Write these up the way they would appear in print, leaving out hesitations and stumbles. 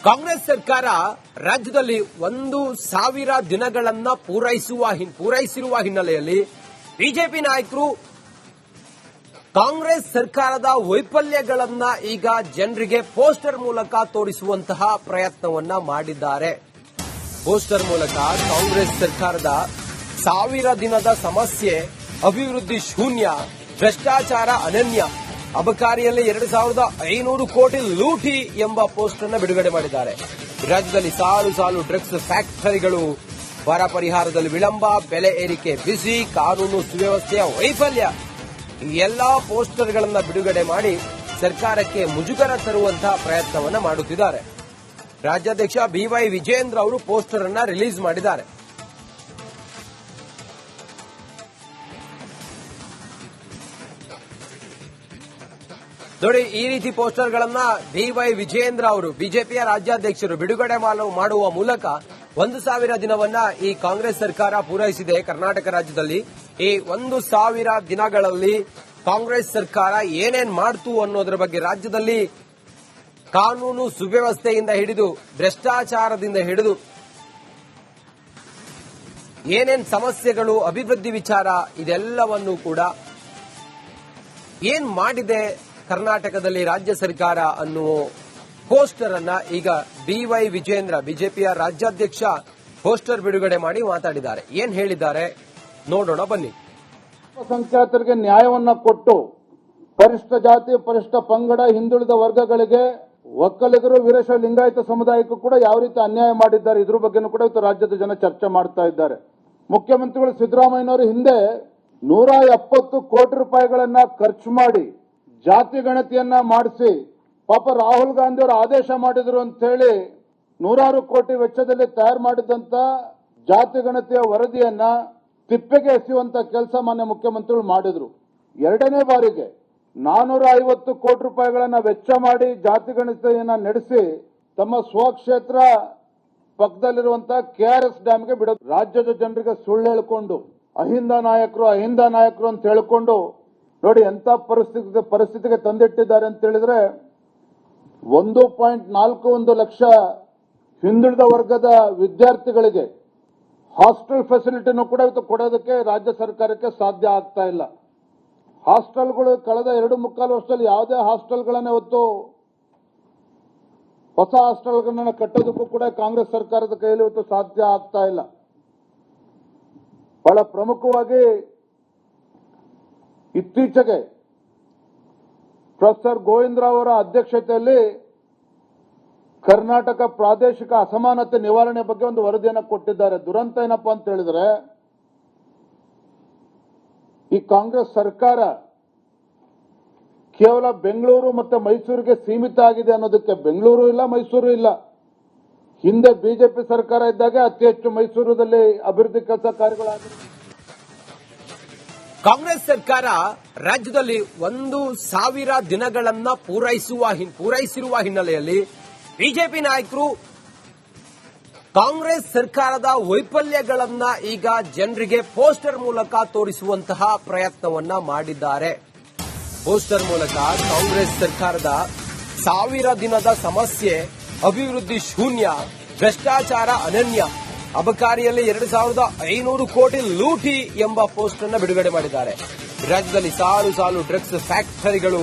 ಕಾಂಗ್ರೆಸ್ ಸರ್ಕಾರ ರಾಜ್ಯದಲ್ಲಿ 1,000 ದಿನಗಳನ್ನ ಪೂರೈಸಿರುವ ಹಿನ್ನೆಲೆಯಲ್ಲಿ ಬಿಜೆಪಿ ನಾಯಕರು ಕಾಂಗ್ರೆಸ್ ಸರ್ಕಾರದ ವೈಫಲ್ಯಗಳನ್ನ ಈಗ ಜನರಿಗೆ ಪೋಸ್ಟರ್ ಮೂಲಕ ತೋರಿಸುವಂತಹ ಪ್ರಯತ್ನವನ್ನ ಮಾಡಿದ್ದಾರೆ. ಪೋಸ್ಟರ್ ಮೂಲಕ ಕಾಂಗ್ರೆಸ್ ಸರ್ಕಾರದ 1000 ದಿನದ ಸಮಸ್ಯೆ, ಅಭಿವೃದ್ಧಿ ಶೂನ್ಯ, ಭ್ರಷ್ಟಾಚಾರ ಅನನ್ಯ, ಅಬಕಾರಿಯಲ್ಲಿ 2,500 ಕೋಟಿ ಲೂಟಿ ಎಂಬ ಪೋಸ್ಟರ್ ಅನ್ನು ಬಿಡುಗಡೆ ಮಾಡಿದ್ದಾರೆ. ರಾಜ್ಯದಲ್ಲಿ ಸಾಲು ಸಾಲು ಡ್ರಗ್ಸ್ ಫ್ಯಾಕ್ಟರಿಗಳು, ಬರ ಪರಿಹಾರದಲ್ಲಿ ವಿಳಂಬ, ಬೆಲೆ ಏರಿಕೆ ಬಿಸಿ, ಕಾನೂನು ಸುವ್ಯವಸ್ಥೆಯ ವೈಫಲ್ಯ, ಈ ಎಲ್ಲಾ ಪೋಸ್ಟರ್ಗಳನ್ನು ಬಿಡುಗಡೆ ಮಾಡಿ ಸರ್ಕಾರಕ್ಕೆ ಮುಜುಗರ ತರುವಂತಹ ಪ್ರಯತ್ನವನ್ನ ಮಾಡುತ್ತಿದ್ದಾರೆ. ರಾಜ್ಯಾಧ್ಯಕ್ಷ ಬಿವೈ ವಿಜೇಂದ್ರ ಅವರು ಪೋಸ್ಟರ್ ಅನ್ನ ರಿಲೀಸ್ ಮಾಡಿದ್ದಾರೆ. ನೋಡಿ, ಈ ರೀತಿ ಪೋಸ್ಟರ್ಗಳನ್ನ ಬಿವೈ ವಿಜೇಂದ್ರ ಅವರು ಬಿಜೆಪಿಯ ರಾಜ್ಯಾಧ್ಯಕ್ಷರು ಬಿಡುಗಡೆ ಮಾಡುವ ಮೂಲಕ 1,000 ದಿನವನ್ನ ಈ ಕಾಂಗ್ರೆಸ್ ಸರ್ಕಾರ ಪೂರೈಸಿದೆ. ಕರ್ನಾಟಕ ರಾಜ್ಯದಲ್ಲಿ ಈ 1,000 ದಿನಗಳಲ್ಲಿ ಕಾಂಗ್ರೆಸ್ ಸರ್ಕಾರ ಏನೇನ್ ಮಾಡ್ತು ಅನ್ನೋದರ ಬಗ್ಗೆ ರಾಜ್ಯದಲ್ಲಿ ಕಾನೂನು ಸುವ್ಯವಸ್ಥೆಯಿಂದ ಹಿಡಿದು ಭ್ರಷ್ಟಾಚಾರದಿಂದ ಹಿಡಿದು ಏನೇನ್ ಸಮಸ್ಯೆಗಳು, ಅಭಿವೃದ್ಧಿ ವಿಚಾರ, ಇದೆಲ್ಲವನ್ನೂ ಕೂಡ ಏನ್ ಮಾಡಿದೆ ಕರ್ನಾಟಕದಲ್ಲಿ ರಾಜ್ಯ ಸರ್ಕಾರ ಅನ್ನುವ ಪೋಸ್ಟರ್ ಅನ್ನ ಈಗ ಬಿವೈ ವಿಜೇಂದ್ರ ಬಿಜೆಪಿಯ ರಾಜ್ಯಾಧ್ಯಕ್ಷ ಪೋಸ್ಟರ್ ಬಿಡುಗಡೆ ಮಾಡಿ ಮಾತಾಡಿದ್ದಾರೆ. ಏನ್ ಹೇಳಿದ್ದಾರೆ ನೋಡೋಣ ಬನ್ನಿ. ಸಂಖ್ಯಾತರಿಗೆ ನ್ಯಾಯವನ್ನ ಕೊಟ್ಟು ಪರಿಷ್ಠ ಜಾತಿ, ಪರಿಷ್ಠ ಪಂಗಡ, ಹಿಂದುಳಿದ ವರ್ಗಗಳಿಗೆ, ಒಕ್ಕಲಿಗರು, ವೀರಶೈವ ಲಿಂಗಾಯತ ಸಮುದಾಯಕ್ಕೂ ಕೂಡ ಯಾವ ರೀತಿ ಅನ್ಯಾಯ ಮಾಡಿದ್ದಾರೆ ಇದ್ರ ಬಗ್ಗೆನೂ ಕೂಡ ಇವತ್ತು ರಾಜ್ಯದ ಜನ ಚರ್ಚೆ ಮಾಡ್ತಾ ಇದ್ದಾರೆ. ಮುಖ್ಯಮಂತ್ರಿಗಳು ಸಿದ್ದರಾಮಯ್ಯನವರು ಹಿಂದೆ 170 ಕೋಟಿ ರೂಪಾಯಿಗಳನ್ನ ಖರ್ಚು ಮಾಡಿ ಜಾತಿ ಗಣತಿಯನ್ನ ಮಾಡಿಸಿ ಪಾಪ ರಾಹುಲ್ ಗಾಂಧಿ ಅವರು ಆದೇಶ ಮಾಡಿದ್ರು ಅಂತ ಹೇಳಿ 100 ಕೋಟಿ ವೆಚ್ಚದಲ್ಲಿ ತಯಾರು ಮಾಡಿದಂತ ಜಾತಿ ಗಣತಿಯ ವರದಿಯನ್ನ ತಿಪ್ಪೆಗೆ ಎಸೆಯುವಂತ ಕೆಲಸ ಮಾನ್ಯ ಮುಖ್ಯಮಂತ್ರಿಗಳು ಮಾಡಿದ್ರು. ಎರಡನೇ ಬಾರಿಗೆ 450 ಕೋಟಿ ರೂಪಾಯಿಗಳನ್ನ ವೆಚ್ಚ ಮಾಡಿ ಜಾತಿ ಗಣತಿಯನ್ನ ನಡೆಸಿ ತಮ್ಮ ಸ್ವಕ್ಷೇತ್ರ ಪಕ್ಕದಲ್ಲಿರುವಂತಹ ಕೆಆರ್ಎಸ್ ಡ್ಯಾಂಗೆ ಬಿಡೋದು. ರಾಜ್ಯದ ಜನರಿಗೆ ಸುಳ್ಳು ಹೇಳ್ಕೊಂಡು ಅಹಿಂದ ನಾಯಕರು ಅಂತ ಹೇಳ್ಕೊಂಡು ನೋಡಿ ಎಂತ ಪರಿಸ್ಥಿತಿಗೆ ತಂದಿಟ್ಟಿದ್ದಾರೆ ಅಂತ ಹೇಳಿದ್ರೆ 1.41 ಲಕ್ಷ ಹಿಂದುಳಿದ ವರ್ಗದ ವಿದ್ಯಾರ್ಥಿಗಳಿಗೆ ಹಾಸ್ಟೆಲ್ ಫೆಸಿಲಿಟಿನೂ ಕೂಡ ಇವತ್ತು ಕೊಡೋದಕ್ಕೆ ರಾಜ್ಯ ಸರ್ಕಾರಕ್ಕೆ ಸಾಧ್ಯ ಆಗ್ತಾ ಇಲ್ಲ. ಹಾಸ್ಟೆಲ್ಗಳು ಕಳೆದ 2.25 ವರ್ಷದಲ್ಲಿ ಯಾವುದೇ ಹಾಸ್ಟೆಲ್ಗಳನ್ನ ಇವತ್ತು ಹೊಸ ಹಾಸ್ಟೆಲ್ಗಳನ್ನ ಕಟ್ಟೋದಕ್ಕೂ ಕೂಡ ಕಾಂಗ್ರೆಸ್ ಸರ್ಕಾರದ ಕೈಯಲ್ಲಿ ಇವತ್ತು ಸಾಧ್ಯ ಆಗ್ತಾ ಇಲ್ಲ. ಬಹಳ ಪ್ರಮುಖವಾಗಿ ಇತ್ತೀಚೆಗೆ ಪ್ರೊಫೆಸರ್ ಗೋವಿಂದರಾವ್ ಅವರ ಅಧ್ಯಕ್ಷತೆಯಲ್ಲಿ ಕರ್ನಾಟಕ ಪ್ರಾದೇಶಿಕ ಅಸಮಾನತೆ ನಿವಾರಣೆ ಬಗ್ಗೆ ಒಂದು ವರದಿಯನ್ನು ಕೊಟ್ಟಿದ್ದಾರೆ. ದುರಂತ ಏನಪ್ಪಾ ಅಂತ ಹೇಳಿದ್ರೆ ಈ ಕಾಂಗ್ರೆಸ್ ಸರ್ಕಾರ ಕೇವಲ ಬೆಂಗಳೂರು ಮತ್ತು ಮೈಸೂರಿಗೆ ಸೀಮಿತ ಆಗಿದೆ ಅನ್ನೋದಕ್ಕೆ ಬೆಂಗಳೂರು ಇಲ್ಲ, ಮೈಸೂರು ಇಲ್ಲ. ಹಿಂದೆ ಬಿಜೆಪಿ ಸರ್ಕಾರ ಇದ್ದಾಗ ಅತಿ ಹೆಚ್ಚು ಮೈಸೂರಿನಲ್ಲಿ ಅಭಿವೃದ್ಧಿ ಕೆಲಸ ಕಾರ್ಯಗಳಾಗಿವೆ. ಕಾಂಗ್ರೆಸ್ ಸರ್ಕಾರ ರಾಜ್ಯದಲ್ಲಿ 1,000 ದಿನಗಳನ್ನ ಪೂರೈಸಿರುವ ಹಿನ್ನೆಲೆಯಲ್ಲಿ ಬಿಜೆಪಿ ನಾಯಕರು ಕಾಂಗ್ರೆಸ್ ಸರ್ಕಾರದ ವೈಫಲ್ಯಗಳನ್ನ ಈಗ ಜನರಿಗೆ ಪೋಸ್ಟರ್ ಮೂಲಕ ತೋರಿಸುವಂತಹ ಪ್ರಯತ್ನವನ್ನ ಮಾಡಿದ್ದಾರೆ. ಪೋಸ್ಟರ್ ಮೂಲಕ ಕಾಂಗ್ರೆಸ್ ಸರ್ಕಾರದ 1000 ದಿನದ ಸಮಸ್ಯೆ, ಅಭಿವೃದ್ಧಿ ಶೂನ್ಯ, ಭ್ರಷ್ಟಾಚಾರ ಅನನ್ಯ, ಅಬಕಾರಿಯಲ್ಲಿ 2,500 ಕೋಟಿ ಲೂಟಿ ಎಂಬ ಪೋಸ್ಟರ್ ಅನ್ನು ಬಿಡುಗಡೆ ಮಾಡಿದ್ದಾರೆ. ರಾಜ್ಯದಲ್ಲಿ ಸಾಲು ಸಾಲು ಡ್ರಗ್ಸ್ ಫ್ಯಾಕ್ಟರಿಗಳು,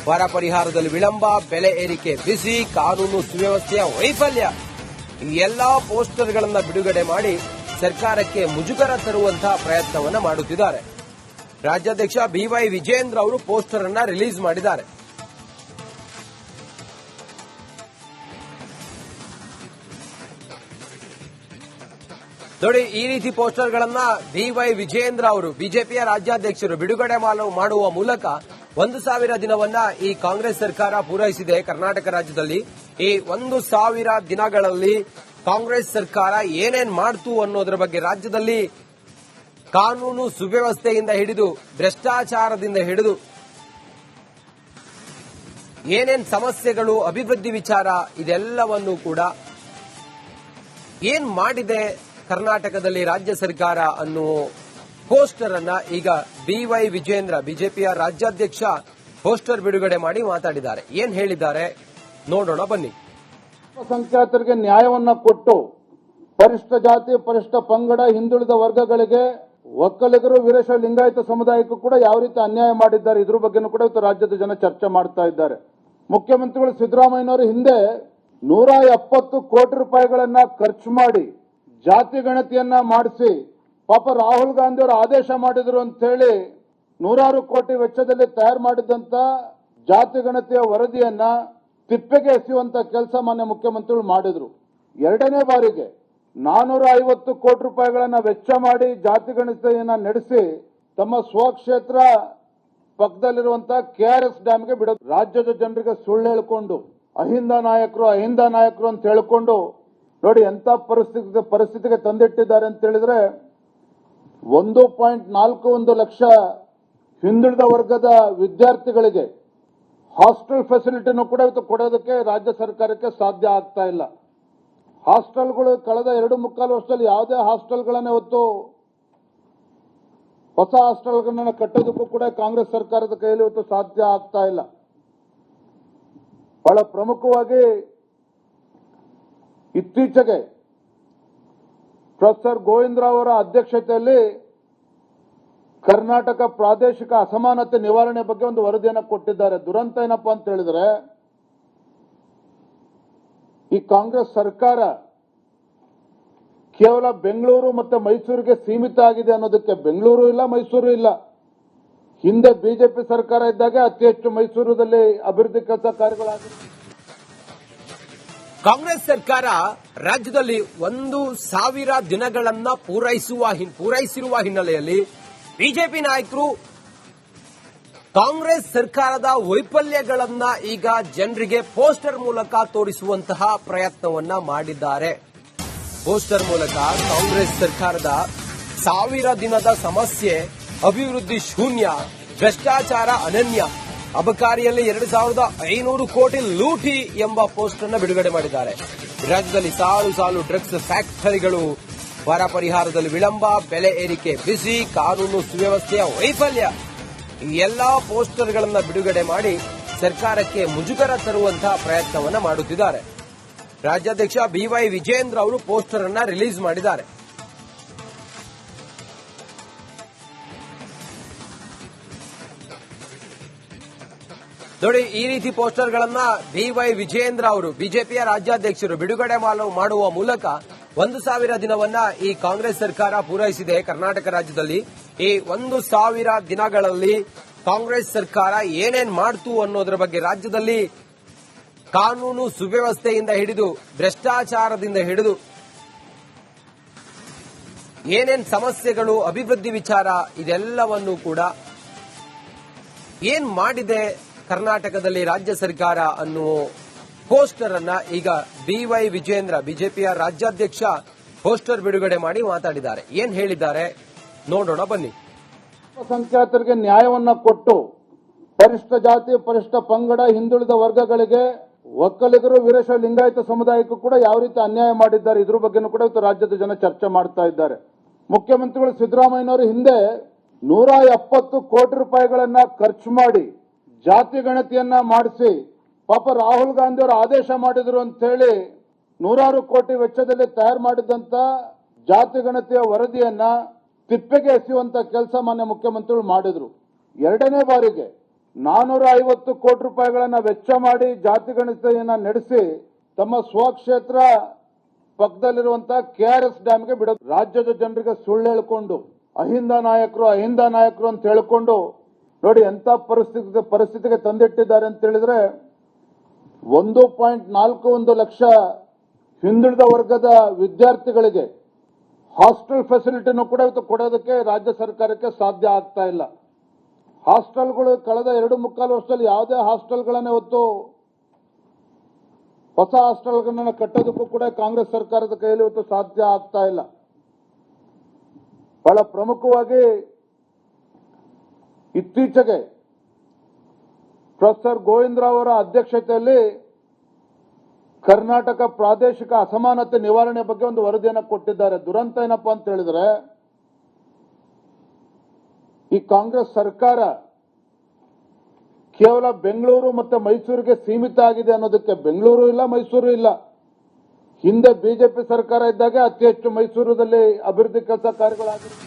ಬರ ಪರಿಹಾರದಲ್ಲಿ ವಿಳಂಬ, ಬೆಲೆ ಏರಿಕೆ ಬಿಸಿ, ಕಾನೂನು ಸುವ್ಯವಸ್ಥೆಯ ವೈಫಲ್ಯ, ಈ ಎಲ್ಲಾ ಪೋಸ್ಟರ್ಗಳನ್ನು ಬಿಡುಗಡೆ ಮಾಡಿ ಸರ್ಕಾರಕ್ಕೆ ಮುಜುಗರ ತರುವಂತಹ ಪ್ರಯತ್ನವನ್ನ ಮಾಡುತ್ತಿದ್ದಾರೆ. ರಾಜ್ಯಾಧ್ಯಕ್ಷ ಬಿವೈ ವಿಜೇಂದ್ರ ಅವರು ಪೋಸ್ಟರ್ ಅನ್ನ ರಿಲೀಸ್ ಮಾಡಿದ್ದಾರೆ. ನೋಡಿ, ಈ ರೀತಿ ಪೋಸ್ಟರ್ಗಳನ್ನ ಬಿವೈ ವಿಜೇಂದ್ರ ಅವರು ಬಿಜೆಪಿಯ ರಾಜ್ಯಾಧ್ಯಕ್ಷರು ಬಿಡುಗಡೆ ಮಾಡುವ ಮೂಲಕ 1,000 ದಿನವನ್ನ ಈ ಕಾಂಗ್ರೆಸ್ ಸರ್ಕಾರ ಪೂರೈಸಿದೆ. ಕರ್ನಾಟಕ ರಾಜ್ಯದಲ್ಲಿ ಈ 1,000 ದಿನಗಳಲ್ಲಿ ಕಾಂಗ್ರೆಸ್ ಸರ್ಕಾರ ಏನೇನ್ ಮಾಡ್ತು ಅನ್ನೋದರ ಬಗ್ಗೆ ರಾಜ್ಯದಲ್ಲಿ ಕಾನೂನು ಸುವ್ಯವಸ್ಥೆಯಿಂದ ಹಿಡಿದು ಭ್ರಷ್ಟಾಚಾರದಿಂದ ಹಿಡಿದು ಏನೇನ್ ಸಮಸ್ಯೆಗಳು, ಅಭಿವೃದ್ಧಿ ವಿಚಾರ, ಇದೆಲ್ಲವನ್ನೂ ಕೂಡ ಏನ್ ಮಾಡಿದೆ ಕರ್ನಾಟಕದಲ್ಲಿ ರಾಜ್ಯ ಸರ್ಕಾರ ಅನ್ನುವ ಪೋಸ್ಟರ್ ಅನ್ನ ಈಗ ಬಿವೈ ವಿಜೇಂದ್ರ ಬಿಜೆಪಿಯ ರಾಜ್ಯಾಧ್ಯಕ್ಷ ಪೋಸ್ಟರ್ ಬಿಡುಗಡೆ ಮಾಡಿ ಮಾತಾಡಿದ್ದಾರೆ. ಏನ್ ಹೇಳಿದ್ದಾರೆ ನೋಡೋಣ ಬನ್ನಿ. ಅಲ್ಪಸಂಖ್ಯಾತರಿಗೆ ನ್ಯಾಯವನ್ನ ಕೊಟ್ಟು ಪರಿಷ್ಠ ಜಾತಿ ಪರಿಷ್ಠ ಪಂಗಡ ಹಿಂದುಳಿದ ವರ್ಗಗಳಿಗೆ ಒಕ್ಕಲಿಗರು ವೀರಶೈವ ಲಿಂಗಾಯತ ಸಮುದಾಯಕ್ಕೂ ಕೂಡ ಯಾವ ರೀತಿ ಅನ್ಯಾಯ ಮಾಡಿದ್ದಾರೆ ಇದ್ರ ಬಗ್ಗೆನೂ ಕೂಡ ಇವತ್ತು ರಾಜ್ಯದ ಜನ ಚರ್ಚೆ ಮಾಡ್ತಾ ಇದ್ದಾರೆ. ಮುಖ್ಯಮಂತ್ರಿಗಳು ಸಿದ್ದರಾಮಯ್ಯನವರು ಹಿಂದೆ 170 ಕೋಟಿ ರೂಪಾಯಿಗಳನ್ನ ಖರ್ಚು ಮಾಡಿ ಜಾತಿ ಗಣತಿಯನ್ನ ಮಾಡಿಸಿ ಪಾಪ ರಾಹುಲ್ ಗಾಂಧಿ ಅವರು ಆದೇಶ ಮಾಡಿದ್ರು ಅಂತ ಹೇಳಿ 100 ಕೋಟಿ ವೆಚ್ಚದಲ್ಲಿ ತಯಾರು ಮಾಡಿದಂತ ಜಾತಿ ಗಣತಿಯ ವರದಿಯನ್ನ ತಿಪ್ಪೆಗೆ ಎಸೆಯುವಂತ ಕೆಲಸ ಮಾನ್ಯ ಮುಖ್ಯಮಂತ್ರಿಗಳು ಮಾಡಿದ್ರು. ಎರಡನೇ ಬಾರಿಗೆ 450 ಕೋಟಿ ರೂಪಾಯಿಗಳನ್ನ ವೆಚ್ಚ ಮಾಡಿ ಜಾತಿ ಗಣತಿಯನ್ನ ನಡೆಸಿ ತಮ್ಮ ಸ್ವಕ್ಷೇತ್ರ ಪಕ್ಕದಲ್ಲಿರುವಂತಹ KRS ಡ್ಯಾಂಗೆ ಬಿಡೋದು. ರಾಜ್ಯದ ಜನರಿಗೆ ಸುಳ್ಳು ಹೇಳಿಕೊಂಡು ಅಹಿಂದ ನಾಯಕರು ಅಂತ ಹೇಳಿಕೊಂಡು ನೋಡಿ ಎಂತ ಪರಿಸ್ಥಿತಿಗೆ ತಂದಿಟ್ಟಿದ್ದಾರೆ ಅಂತ ಹೇಳಿದ್ರೆ 1.41 ಲಕ್ಷ ಹಿಂದುಳಿದ ವರ್ಗದ ವಿದ್ಯಾರ್ಥಿಗಳಿಗೆ ಹಾಸ್ಟೆಲ್ ಫೆಸಿಲಿಟಿನೂ ಕೂಡ ಇವತ್ತು ಕೊಡೋದಕ್ಕೆ ರಾಜ್ಯ ಸರ್ಕಾರಕ್ಕೆ ಸಾಧ್ಯ ಆಗ್ತಾ ಇಲ್ಲ. ಹಾಸ್ಟೆಲ್ಗಳು ಕಳೆದ 2.25 ವರ್ಷದಲ್ಲಿ ಯಾವುದೇ ಹಾಸ್ಟೆಲ್ಗಳನ್ನ ಇವತ್ತು ಹೊಸ ಹಾಸ್ಟೆಲ್ಗಳನ್ನ ಕಟ್ಟೋದಕ್ಕೂ ಕೂಡ ಕಾಂಗ್ರೆಸ್ ಸರ್ಕಾರದ ಕೈಯಲ್ಲಿ ಇವತ್ತು ಸಾಧ್ಯ ಆಗ್ತಾ ಇಲ್ಲ. ಬಹಳ ಪ್ರಮುಖವಾಗಿ ಇತ್ತೀಚೆಗೆ ಪ್ರೊಫೆಸರ್ ಗೋವಿಂದರಾವ್ ಅವರ ಅಧ್ಯಕ್ಷತೆಯಲ್ಲಿ ಕರ್ನಾಟಕ ಪ್ರಾದೇಶಿಕ ಅಸಮಾನತೆ ನಿವಾರಣೆ ಬಗ್ಗೆ ಒಂದು ವರದಿಯನ್ನು ಕೊಟ್ಟಿದ್ದಾರೆ. ದುರಂತ ಏನಪ್ಪಾ ಅಂತ ಹೇಳಿದ್ರೆ ಈ ಕಾಂಗ್ರೆಸ್ ಸರ್ಕಾರ ಕೇವಲ ಬೆಂಗಳೂರು ಮತ್ತು ಮೈಸೂರಿಗೆ ಸೀಮಿತ ಆಗಿದೆ ಅನ್ನೋದಕ್ಕೆ ಬೆಂಗಳೂರು ಇಲ್ಲ, ಮೈಸೂರು ಇಲ್ಲ. ಹಿಂದೆ ಬಿಜೆಪಿ ಸರ್ಕಾರ ಇದ್ದಾಗ ಅತಿ ಹೆಚ್ಚು ಮೈಸೂರಿನಲ್ಲಿ ಅಭಿವೃದ್ಧಿ ಕೆಲಸ ಕಾರ್ಯಗಳಾಗಿವೆ. ಕಾಂಗ್ರೆಸ್ ಸರ್ಕಾರ ರಾಜ್ಯದಲ್ಲಿ 1,000 ದಿನಗಳನ್ನ ಪೂರೈಸಿರುವ ಹಿನ್ನೆಲೆಯಲ್ಲಿ ಬಿಜೆಪಿ ನಾಯಕರು ಕಾಂಗ್ರೆಸ್ ಸರ್ಕಾರದ ವೈಫಲ್ಯಗಳನ್ನ ಈಗ ಜನರಿಗೆ ಪೋಸ್ಟರ್ ಮೂಲಕ ತೋರಿಸುವಂತಹ ಪ್ರಯತ್ನವನ್ನ ಮಾಡಿದ್ದಾರೆ. ಪೋಸ್ಟರ್ ಮೂಲಕ ಕಾಂಗ್ರೆಸ್ ಸರ್ಕಾರದ 1000 ದಿನದ ಸಮಸ್ಯೆ, ಅಭಿವೃದ್ಧಿ ಶೂನ್ಯ, ಭ್ರಷ್ಟಾಚಾರ ಅನನ್ಯ, ಅಬಕಾರಿಯಲ್ಲಿ 2,500 ಕೋಟಿ ಲೂಟಿ ಎಂಬ ಪೋಸ್ಟರ್ ಅನ್ನು ಬಿಡುಗಡೆ ಮಾಡಿದ್ದಾರೆ. ರಾಜ್ಯದಲ್ಲಿ ಸಾಲು ಡ್ರಗ್ಸ್ ಫ್ಯಾಕ್ಟರಿಗಳು, ಬರ ಪರಿಹಾರದಲ್ಲಿ ವಿಳಂಬ, ಬೆಲೆ ಏರಿಕೆ ಬಿಸಿ, ಕಾನೂನು ಸುವ್ಯವಸ್ಥೆಯ ವೈಫಲ್ಯ, ಈ ಎಲ್ಲಾ ಪೋಸ್ಟರ್ಗಳನ್ನು ಬಿಡುಗಡೆ ಮಾಡಿ ಸರ್ಕಾರಕ್ಕೆ ಮುಜುಗರ ತರುವಂತಹ ಪ್ರಯತ್ನವನ್ನ ಮಾಡುತ್ತಿದ್ದಾರೆ. ರಾಜ್ಯಾಧ್ಯಕ್ಷ BY ವಿಜೇಂದ್ರ ಅವರು ಪೋಸ್ಟರ್ ಅನ್ನ ರಿಲೀಸ್ ಮಾಡಿದ್ದಾರೆ. ನೋಡಿ, ಈ ರೀತಿ ಪೋಸ್ಟರ್ಗಳನ್ನ BY ವಿಜೇಂದ್ರ ಅವರು ಬಿಜೆಪಿಯ ರಾಜ್ಯಾಧ್ಯಕ್ಷರು ಬಿಡುಗಡೆ ಮಾಡುವ ಮೂಲಕ 1,000 ದಿನವನ್ನ ಈ ಕಾಂಗ್ರೆಸ್ ಸರ್ಕಾರ ಪೂರೈಸಿದೆ ಕರ್ನಾಟಕ ರಾಜ್ಯದಲ್ಲಿ. ಈ 1,000 ದಿನಗಳಲ್ಲಿ ಕಾಂಗ್ರೆಸ್ ಸರ್ಕಾರ ಏನೇನ್ ಮಾಡ್ತು ಅನ್ನೋದರ ಬಗ್ಗೆ ರಾಜ್ಯದಲ್ಲಿ ಕಾನೂನು ಸುವ್ಯವಸ್ಥೆಯಿಂದ ಹಿಡಿದು ಭ್ರಷ್ಟಾಚಾರದಿಂದ ಹಿಡಿದು ಏನೇನ್ ಸಮಸ್ಯೆಗಳು, ಅಭಿವೃದ್ಧಿ ವಿಚಾರ, ಇದೆಲ್ಲವನ್ನೂ ಕೂಡ ಏನ್ ಮಾಡಿದೆ ಕರ್ನಾಟಕದಲ್ಲಿ ರಾಜ್ಯ ಸರ್ಕಾರ ಅನ್ನುವ ಪೋಸ್ಟರ್ ಅನ್ನ ಈಗ BY ವಿಜೇಂದ್ರ ಬಿಜೆಪಿಯ ರಾಜ್ಯಾಧ್ಯಕ್ಷ ಪೋಸ್ಟರ್ ಬಿಡುಗಡೆ ಮಾಡಿ ಮಾತಾಡಿದ್ದಾರೆ. ಏನ್ ಹೇಳಿದ್ದಾರೆ ನೋಡೋಣ ಬನ್ನಿ. ಅಲ್ಪಸಂಖ್ಯಾತರಿಗೆ ನ್ಯಾಯವನ್ನ ಕೊಟ್ಟು ಪರಿಷ್ಠ ಜಾತಿ ಪರಿಷ್ಠ ಪಂಗಡ ಹಿಂದುಳಿದ ವರ್ಗಗಳಿಗೆ ಒಕ್ಕಲಿಗರು ವೀರಶೈವ ಲಿಂಗಾಯತ ಸಮುದಾಯಕ್ಕೂ ಕೂಡ ಯಾವ ರೀತಿ ಅನ್ಯಾಯ ಮಾಡಿದ್ದಾರೆ ಇದ್ರ ಬಗ್ಗೆನೂ ಕೂಡ ಇವತ್ತು ರಾಜ್ಯದ ಜನ ಚರ್ಚೆ ಮಾಡ್ತಾ ಇದ್ದಾರೆ. ಮುಖ್ಯಮಂತ್ರಿಗಳು ಸಿದ್ದರಾಮಯ್ಯನವರು ಹಿಂದೆ 170 ಕೋಟಿ ರೂಪಾಯಿಗಳನ್ನ ಖರ್ಚು ಮಾಡಿ ಜಾತಿ ಗಣತಿಯನ್ನ ಮಾಡಿಸಿ ಪಾಪ ರಾಹುಲ್ ಗಾಂಧಿ ಅವರು ಆದೇಶ ಮಾಡಿದ್ರು ಅಂತ ಹೇಳಿ 100 ಕೋಟಿ ವೆಚ್ಚದಲ್ಲಿ ತಯಾರು ಮಾಡಿದಂತ ಜಾತಿ ಗಣತಿಯ ವರದಿಯನ್ನ ತಿಪ್ಪೆಗೆ ಎಸೆಯುವಂತ ಕೆಲಸ ಮಾನ್ಯ ಮುಖ್ಯಮಂತ್ರಿಗಳು ಮಾಡಿದ್ರು. ಎರಡನೇ ಬಾರಿಗೆ 450 ಕೋಟಿ ರೂಪಾಯಿಗಳನ್ನ ವೆಚ್ಚ ಮಾಡಿ ಜಾತಿ ಗಣತಿಯನ್ನ ನಡೆಸಿ ತಮ್ಮ ಸ್ವಕ್ಷೇತ್ರ ಪಕ್ಕದಲ್ಲಿರುವಂತಹ KRS ಡ್ಯಾಂಗೆ ಬಿಡೋದು. ರಾಜ್ಯದ ಜನರಿಗೆ ಸುಳ್ಳು ಹೇಳಿಕೊಂಡು ಅಹಿಂದ ನಾಯಕರು ಅಂತ ಹೇಳಿಕೊಂಡು ನೋಡಿ ಎಂತ ಪರಿಸ್ಥಿತಿಗೆ ತಂದಿಟ್ಟಿದ್ದಾರೆ ಅಂತ ಹೇಳಿದ್ರೆ 1.41 ಲಕ್ಷ ಹಿಂದುಳಿದ ವರ್ಗದ ವಿದ್ಯಾರ್ಥಿಗಳಿಗೆ ಹಾಸ್ಟೆಲ್ ಫೆಸಿಲಿಟಿನೂ ಕೂಡ ಇವತ್ತು ಕೊಡೋದಕ್ಕೆ ರಾಜ್ಯ ಸರ್ಕಾರಕ್ಕೆ ಸಾಧ್ಯ ಆಗ್ತಾ ಇಲ್ಲ. ಹಾಸ್ಟೆಲ್ಗಳು ಕಳೆದ 2.25 ವರ್ಷದಲ್ಲಿ ಯಾವುದೇ ಹಾಸ್ಟೆಲ್ಗಳನ್ನ ಇವತ್ತು ಹೊಸ ಹಾಸ್ಟೆಲ್ಗಳನ್ನ ಕಟ್ಟೋದಕ್ಕೂ ಕೂಡ ಕಾಂಗ್ರೆಸ್ ಸರ್ಕಾರದ ಕೈಯಲ್ಲಿ ಇವತ್ತು ಸಾಧ್ಯ ಆಗ್ತಾ ಇಲ್ಲ. ಬಹಳ ಪ್ರಮುಖವಾಗಿ ಇತ್ತೀಚೆಗೆ ಪ್ರೊಫೆಸರ್ ಗೋವಿಂದರಾವ್ ಅವರ ಅಧ್ಯಕ್ಷತೆಯಲ್ಲಿ ಕರ್ನಾಟಕ ಪ್ರಾದೇಶಿಕ ಅಸಮಾನತೆ ನಿವಾರಣೆ ಬಗ್ಗೆ ಒಂದು ವರದಿಯನ್ನು ಕೊಟ್ಟಿದ್ದಾರೆ. ದುರಂತ ಏನಪ್ಪಾ ಅಂತ ಹೇಳಿದ್ರೆ ಈ ಕಾಂಗ್ರೆಸ್ ಸರ್ಕಾರ ಕೇವಲ ಬೆಂಗಳೂರು ಮತ್ತು ಮೈಸೂರಿಗೆ ಸೀಮಿತ ಆಗಿದೆ ಅನ್ನೋದಕ್ಕೆ ಬೆಂಗಳೂರು ಇಲ್ಲ, ಮೈಸೂರು ಇಲ್ಲ. ಹಿಂದೆ ಬಿಜೆಪಿ ಸರ್ಕಾರ ಇದ್ದಾಗ ಅತಿ ಹೆಚ್ಚು ಮೈಸೂರಿನಲ್ಲಿ ಅಭಿವೃದ್ಧಿ ಕೆಲಸ ಕಾರ್ಯಗಳಾಗಿವೆ.